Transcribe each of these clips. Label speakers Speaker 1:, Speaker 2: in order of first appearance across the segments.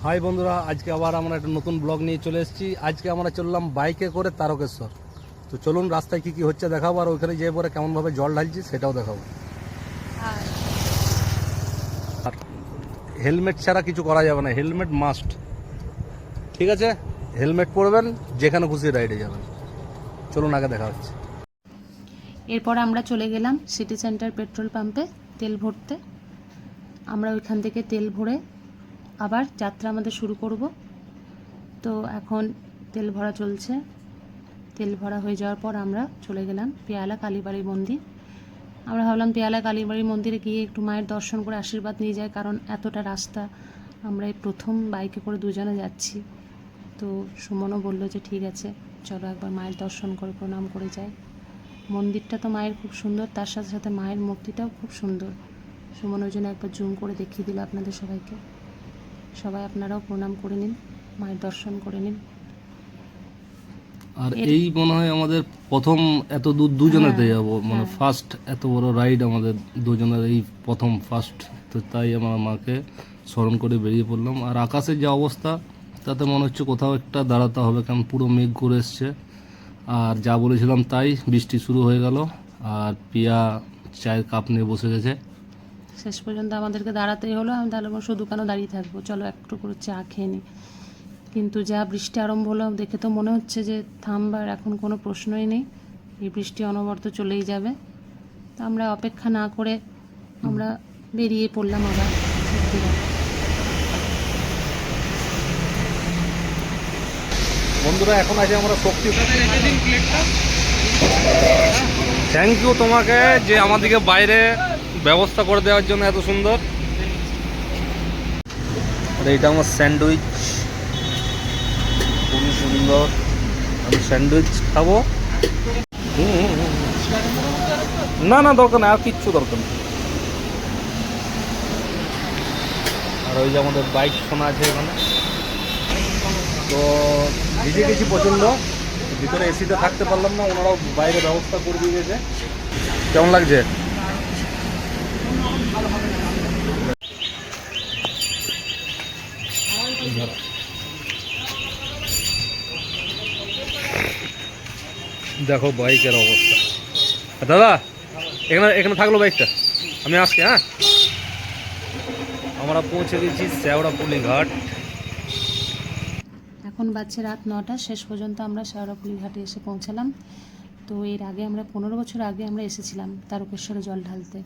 Speaker 1: High বন্ধুরা, আজকে আবার আমরা একটা নতুন ব্লগ নিয়ে চলে এসেছি। আজকে আমরা চললাম বাইকে করে তারকেশ্বর। তো চলুন রাস্তায় কি কি হচ্ছে দেখাবো, আর ওইখানে যেয়ে পরে কেমনভাবে জল ঢালছি সেটাও দেখাবো। আর হেলমেট ছাড়া কিছু করা যাবে না, হেলমেট মাস্ট। ঠিক আছে, হেলমেট পরবেন, যেখানে খুশি রাইডে যাবেন। চলুন আগে দেখা হচ্ছে।
Speaker 2: এরপর আমরা চলে গেলাম সিটি সেন্টার পেট্রোল পাম্পে তেল ভরতে। আমরা ওইখান থেকে তেল ভরে আবার যাত্রা আমাদের শুরু করব। তো এখন তেল ভরা চলছে। তেল ভরা হয়ে যাওয়ার পর আমরা চলে গেলাম পেয়ালা কালীবাড়ি মন্দির। আমরা ভাবলাম পেয়ালা কালীবাড়ি মন্দিরে গিয়ে একটু মায়ের দর্শন করে আশীর্বাদ নিয়ে যায়, কারণ এতটা রাস্তা আমরা এই প্রথম বাইকে করে দুজনে যাচ্ছি। তো সুমনও বললো যে ঠিক আছে চলো একবার মায়ের দর্শন করে প্রণাম করে যাই। মন্দিরটা তো মায়ের খুব সুন্দর, তার সাথে সাথে মায়ের মূর্তিটাও খুব সুন্দর। সুমন ওই জন্য একবার জুম করে দেখিয়ে দিল আপনাদের সবাইকে। সবাই আপনারাও প্রণাম করে নিন, মায়ের দর্শন করে নিন।
Speaker 1: আর এই মনে হয় আমাদের প্রথম এত দূর দুজনেতে যাব, মানে ফার্স্ট এত বড় রাইড আমাদের দুজনের, এই প্রথম ফার্স্ট। তো তাই আমার মাকে স্মরণ করে বেরিয়ে পড়লাম। আর আকাশের যে অবস্থা তাতে মনে হচ্ছে কোথাও একটা দাঁড়াতে হবে, কারণ পুরো মেঘ করে এসছে। আর যা বলেছিলাম তাই, বৃষ্টি শুরু হয়ে গেল। আর পিয়া চায়ের কাপ নিয়ে বসে গেছে।
Speaker 2: শেষ পর্যন্ত আমাদেরকে দাঁড়াতেই হলো। আমি তাহলে শুধু কেন দাঁড়িয়ে থাকবো, চলো একটু করে চা খেয়ে নিই। কিন্তু যা বৃষ্টি আরম্ভ হলো, দেখে তো মনে হচ্ছে যে থামবার এখন কোনো প্রশ্নই নেই। এই বৃষ্টি অনবরত চলেই যাবে। তো আমরা অপেক্ষা না করে আমরা বেরিয়ে পড়লাম আবার।
Speaker 1: বন্ধুরা এখন আছে আমরা শক্তি। থ্যাংক ইউ তোমাকে যে আমাদেরকে বাইরে ব্যবস্থা করে দেওয়ার জন্য, এত সুন্দর। আর এইটা আমার স্যান্ডউইচ, খুবই সুন্দর। আমি স্যান্ডউইচ খাবো। না না দরকার নেই, আর কিচ্ছু দরকার নেই। আর ওই যে আমাদের বাইক শোনা আছে এখানে। তো ভিজে গেছি প্রচণ্ড, ভিতরে এসিতে থাকতে পারলাম না, ওনারাও বাইরে ব্যবস্থা করে দিয়ে গেছে। কেমন লাগছে? দেখো বাইকের অবস্থা। দাদা এখানে এখানে থাকলো বাইকটা, আমি আসছি। হ্যাঁ, আমরা পৌঁছে গেছি শেওড়াফুলি ঘাট।
Speaker 2: এখন বাজছে রাত 9টা। শেষ পর্যন্ত আমরা শেওড়াফুলি ঘাটে এসে পৌঁছালাম। তো এর আগে আমরা 15 বছর আগে আমরা এসেছিলাম তারকেশ্বরে জল ঢালতে।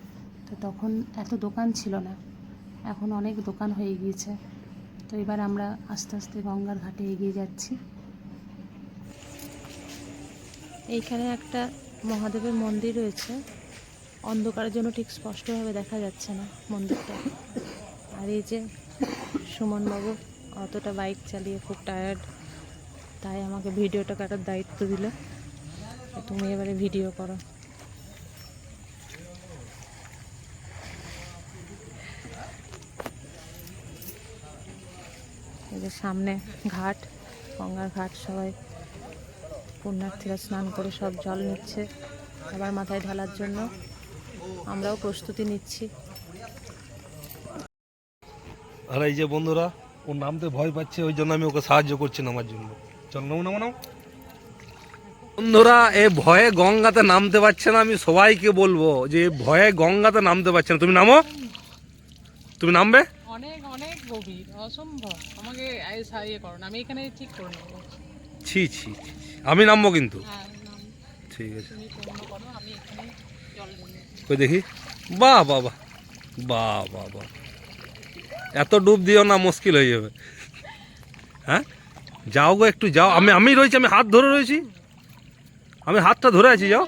Speaker 2: তো তখন এত দোকান ছিল না, এখন অনেক দোকান হয়ে গিয়েছে। তো এবার আমরা আস্তে আস্তে গঙ্গার ঘাটে এগিয়ে যাচ্ছি। এইখানে একটা মহাদেবের মন্দির রয়েছে, অন্ধকারের জন্য ঠিক স্পষ্টভাবে দেখা যাচ্ছে না মন্দিরটা। আর এই যে সুমনবাবু অতটা বাইক চালিয়ে খুব টায়ার্ড, তাই আমাকে ভিডিওটা কাটার দায়িত্ব দিল। তুমি এবারে ভিডিও করো। এই যে সামনে ঘাট, গঙ্গার ঘাট, সবাই পুণ্যার্থীরা স্নান করে সব জল নিচ্ছে আবার মাথায় ঢালার জন্য। আমরাও প্রস্তুতি নিচ্ছি।
Speaker 1: আর এই যে বন্ধুরা, ও নামতে ভয় পাচ্ছে, ওই জন্য আমি ওকে সাহায্য করছি নামার জন্য। চল নামো নামো নাও। বন্ধুরা এ ভয়ে গঙ্গাতে নামতে পারছে না। আমি সবাইকে বলবো যে ভয়ে গঙ্গাতে নামতে পারছে না। তুমি নামো, তুমি নামবে।
Speaker 3: অনেক অনেক গভীর, অসম্ভব। আমাকে ইয়ে করো না, আমি এখানে ঠিক করে নেবো।
Speaker 1: ছি ছি ছি, আমি নামবো কিন্তু।
Speaker 3: হ্যাঁ,
Speaker 1: ঠিক আছে,
Speaker 3: তুমি পূর্ণ করো, আমি এখানে জল নিয়ে।
Speaker 1: ওই দেখি। বাহ বাহ বাহ বাহ বাহ বাহ, এত ডুব দিও না, মুশকিল হয়ে যাবে। হ্যাঁ যাও গো, একটু যাও। আমি রয়েছি, আমি হাত ধরে রয়েছি, আমি হাতটা ধরে আছি। যাও।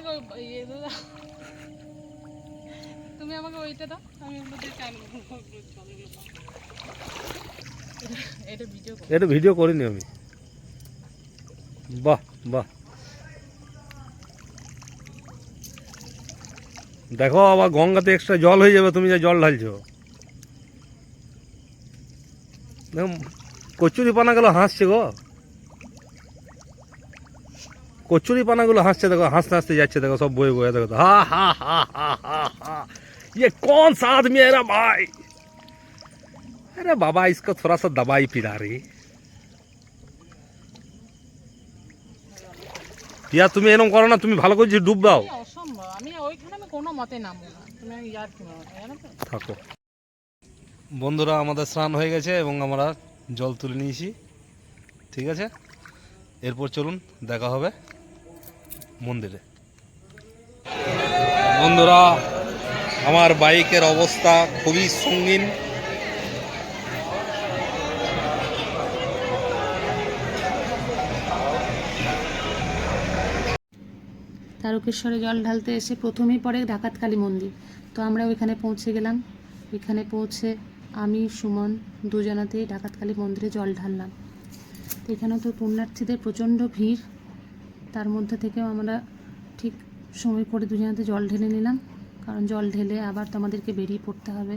Speaker 3: তুমি আমাকে ওইটা দাও, আমি
Speaker 1: এটা ভিডিও করিনি আমি। বাহ বাহ, দেখো আবার গঙ্গাতে এক্সট্রা জল হয়ে যাবে, তুমি যা জল ঢালছো। দেখো কচুরি পানাগুলো হাসছে গো, কচুরি পানাগুলো হাসছে। দেখো হাসতে হাসতে যাচ্ছে, দেখো সব বয়ে বয়ে। দেখো হা হা হা হা হা হা, ये कौन सा आदमी है रा भाई? अरे बाबा इसको थोड़ा सा दवाई पिला रही ইয়া তুমি এরকম করো না, তুমি ভালো করে যে ডুব দাও।
Speaker 3: অসম্ভব, আমি ওইখানে আমি কোনো মতে নামবো না, তুমি ইয়ার কি মারো জানো তো।
Speaker 1: থাকো বন্ধুরা, আমাদের স্নান হয়ে গেছে এবং আমরা জল তুলে নিয়েছি, ঠিক আছে। এরপর চলুন দেখা হবে মন্দিরে। বন্ধুরা, আমার বাইকের অবস্থা খুবই সঙ্গীন।
Speaker 2: তারকেশ্বরে জল ঢালতে এসে প্রথমেই পড়ে ডাকাতকালী মন্দির। তো আমরা ওইখানে পৌঁছে গেলাম। ওইখানে পৌঁছে আমি সুমন দুজনাতেই ডাকাতকালী মন্দিরে জল ঢাললাম। তো এখানেও তো পুণ্যার্থীদের প্রচণ্ড ভিড়, তার মধ্যে থেকেও আমরা ঠিক সময় করে দুজনাতে জল ঢেলে নিলাম, কারণ জল ঢেলে আবার তো আমাদেরকে বেরিয়ে পড়তে হবে,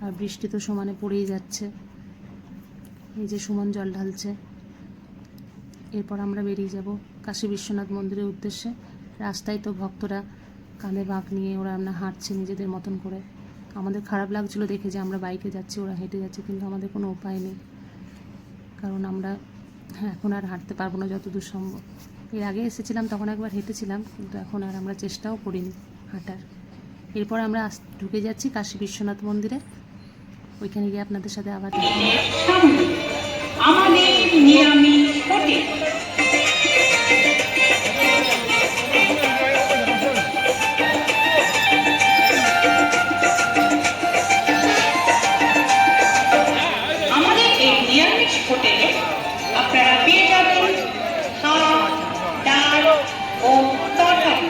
Speaker 2: আর বৃষ্টি তো সমানে পড়েই যাচ্ছে। এই যে সুমন জল ঢালছে। এরপর আমরা বেরিয়ে যাব কাশী বিশ্বনাথ মন্দিরের উদ্দেশ্যে। রাস্তায় তো ভক্তরা কাঁধে বাঁক নিয়ে ওরা আমরা হাঁটছে নিজেদের মতন করে। আমাদের খারাপ লাগছিলো দেখে যে আমরা বাইকে যাচ্ছি, ওরা হেঁটে যাচ্ছে, কিন্তু আমাদের কোনো উপায় নেই, কারণ আমরা এখন আর হাঁটতে পারবো না যতদূর সম্ভব। এর আগে এসেছিলাম তখন একবার হেঁটেছিলাম, কিন্তু এখন আর আমরা চেষ্টাও করিনি হাঁটার। এরপর আমরা ঢুকে যাচ্ছি কাশী বিশ্বনাথ মন্দিরে। ওইখানে গিয়ে আপনাদের সাথে আবার দেখা হবে।
Speaker 4: আমাদের নিরামিষ হোটেল হোটেলে আপনারা পেয়ে যাবেন ভাত, ডাল ও তরকারি।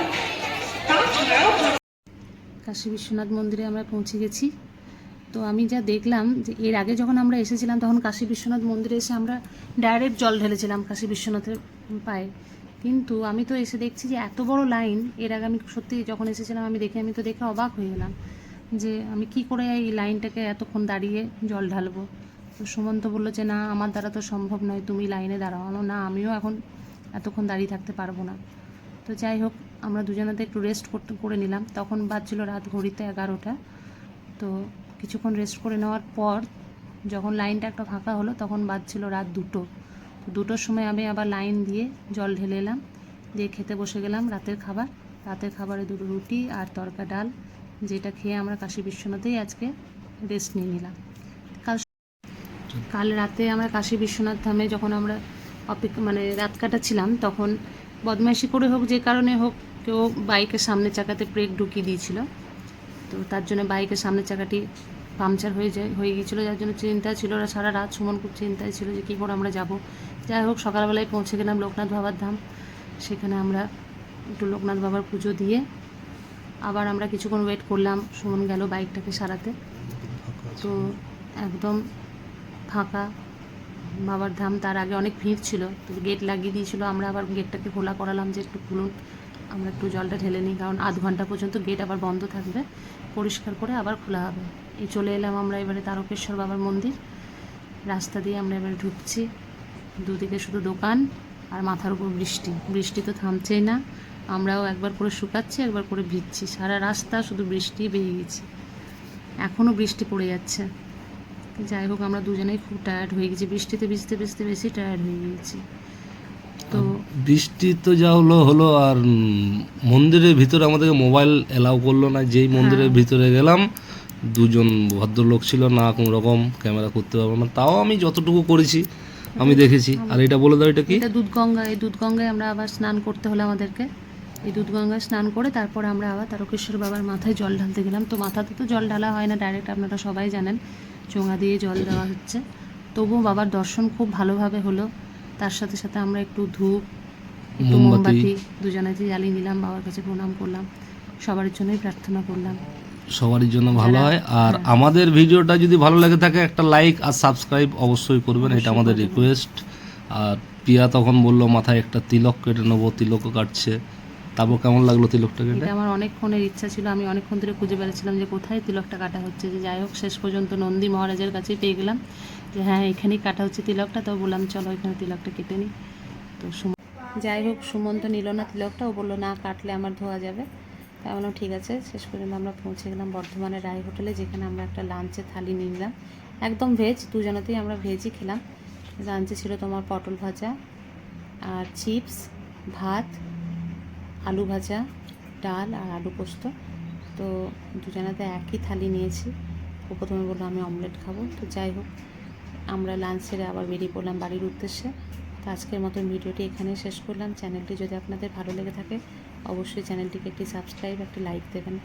Speaker 4: তাছাড়াও
Speaker 2: কাশী বিশ্বনাথ মন্দিরে আমরা পৌঁছে গেছি। তো আমি যা দেখলাম যে এর আগে যখন আমরা এসেছিলাম তখন কাশী বিশ্বনাথ মন্দিরে এসে আমরা ডাইরেক্ট জল ঢেলেছিলাম কাশী বিশ্বনাথের পায়ে, কিন্তু আমি তো এসে দেখছি যে এত বড় লাইন। এর আগে আমি সত্যি যখন এসেছিলাম আমি তো দেখে অবাক হয়ে গেলাম যে আমি কি করে এই লাইনটাকে এতক্ষণ দাঁড়িয়ে জল ঢালবো। তো সুমন্ত বললো যে না, আমার দ্বারা তো সম্ভব নয়, তুমি লাইনে দাঁড়াও। না, আমিও এখন এতক্ষণ দাঁড়িয়ে থাকতে পারবো না। তো যাই হোক, আমরা দুজনাতে একটু রেস্ট করে নিলাম। তখন বাজছিল রাত ঘড়িতে 11টা। তো কিছুক্ষণ রেস্ট করে নেওয়ার পর যখন লাইনটা একটা ফাঁকা হলো তখন বাজছিল রাত 2টো। তো 2টোর সময় আমি আবার লাইন দিয়ে জল ঢেলে এলাম, দিয়ে খেতে বসে গেলাম রাতের খাবার। রাতের খাবারে 2টো রুটি আর তরকা ডাল, যেটা খেয়ে আমরা কাশী বিশ্বনাথেই আজকে রেস্ট নিয়ে নিলাম। কাল রাতে আমরা কাশী বিশ্বনাথ ধামে যখন আমরা রাত কাটাচ্ছিলাম, তখন বদমাইশি করে হোক যে কারণে হোক কেউ বাইকের সামনের চাকাতে ব্রেক ঢুকিয়ে দিয়েছিল। তো তার জন্য বাইকের সামনের চাকাটি পাংচার হয়ে গিয়েছিলো, যার জন্য চিন্তা ছিল। ওরা সারা রাত সুমন খুব চিন্তায় ছিল যে কী করে আমরা যাব। যাই হোক, সকালবেলায় পৌঁছে গেলাম লোকনাথ বাবার ধাম। সেখানে আমরা একটু লোকনাথ বাবার পুজো দিয়ে আবার আমরা কিছুক্ষণ ওয়েট করলাম। সুমন গেল বাইকটাকে সারাতে। তো একদম ফাঁকা বাবার ধাম। তার আগে অনেক ভিড় ছিল, তো গেট লাগিয়ে দিয়েছিল। আমরা আবার গেটটাকে খোলা করালাম যে একটু খুলুন, আমরা একটু জলটা ঢেলে নিই, কারণ আধ ঘন্টা পর্যন্ত গেট আবার বন্ধ থাকবে, পরিষ্কার করে আবার খোলা হবে। এই চলে এলাম আমরা এবারে তারকেশ্বর বাবার মন্দির। রাস্তা দিয়ে আমরা এবারে ঢুকছি। দুদিকে শুধু দোকান আর মাথার উপর বৃষ্টি। বৃষ্টি তো থামছেই না, আমরাও একবার করে শুকাচ্ছি, একবার করে ভিজছি। সারা রাস্তা শুধু বৃষ্টি বেরিয়ে গেছে, এখনও বৃষ্টি পড়ে যাচ্ছে। যাই হোক, আমরা দুজনেই খুব টায়ার্ড হয়ে গেছি, বৃষ্টিতে ভিজতে ভিজতে বেশি টায়ার্ড হয়ে গেছি। তো
Speaker 1: বৃষ্টি তো যা হলো আর মন্দিরের ভিতরে আমাদেরকে মোবাইল এলাও করলো না। যেই মন্দিরের ভিতরে গেলাম, দুজন ভদ্রলোক ছিল, না কোনো রকম ক্যামেরা করতে পারবো না, তাও আমি যতটুকু করেছি আমি দেখেছি। আর এটা বলে দাও, এটা কি?
Speaker 2: এটা দুধগঙ্গা। এই দুধগঙ্গায় আমরা আবার স্নান করতে হলো আমাদেরকে। এই দুধগঙ্গায় স্নান করে তারপরে আমরা আবার তারকেশ্বর বাবার মাথায় জল ঢালতে গেলাম। তো মাথাতে তো জল ঢালা হয় না ডাইরেক্ট, আপনারা সবাই জানেন, চোঙা দিয়ে জল দেওয়া হচ্ছে। তবুও বাবার দর্শন খুব ভালোভাবে হলো। তার সাথে সাথে আমরা একটু ধূপ, একটু মোমবাতি দুজনেতে জ্বালিয়ে নিলাম, বাবার কাছে প্রণাম করলাম, সবার জন্যই প্রার্থনা করলাম
Speaker 1: সবারই জন্য ভালো হয়। আর আমাদের ভিডিওটা যদি ভালো লাগে থাকে, একটা লাইক আর সাবস্ক্রাইব অবশ্যই করবেন, এটা আমাদের রিকোয়েস্ট। আর পিয়া তখন বললো মাথায় একটা তিলক কেটে নেবো, তিলকও কাটছে। তারপর কেমন লাগলো তিলকটা কেটে?
Speaker 2: এটা আমার অনেকক্ষণের ইচ্ছা ছিল, আমি অনেকক্ষণ ধরে খুঁজে বেড়াচ্ছিলাম যে কোথায় তিলকটা কাটা হচ্ছে। যে যাই হোক, শেষ পর্যন্ত নন্দী মহারাজের কাছেই পেয়ে গেলাম যে হ্যাঁ, এখানেই কাটা হচ্ছে তিলকটা। তো বললাম চলো এখানে তিলকটা কেটে নিই। তো যাই হোক, সুমন্ত নিল না তিলকটা, ও বললো না, কাটলে আমার ধোয়া যাবে। তাই বললাম ঠিক আছে। শেষ পর্যন্ত আমরা পৌঁছে গেলাম বর্ধমানের রায় হোটেলে, যেখানে আমরা একটা লাঞ্চের থালি নিয়ে নিলাম। একদম ভেজ, দুজনেতেই আমরা ভেজই খেলাম। লাঞ্চে ছিল তোমার পটল ভাজা আর চিপস, ভাত, আলু ভাজা, ডাল আর আলু পোস্ত। তো দুজনাতে একই থালি নিয়েছি। ও প্রথমে বললো আমি অমলেট খাবো। তো যাই হোক, আমরা লাঞ্চ সেরে আবার বেরিয়ে পড়লাম বাড়ির উদ্দেশ্যে। তো আজকের মতন ভিডিওটি এখানেই শেষ করলাম। চ্যানেলটি যদি আপনাদের ভালো লেগে থাকে অবশ্যই চ্যানেলটিকে একটি সাবস্ক্রাইব, একটি লাইক দেবেন।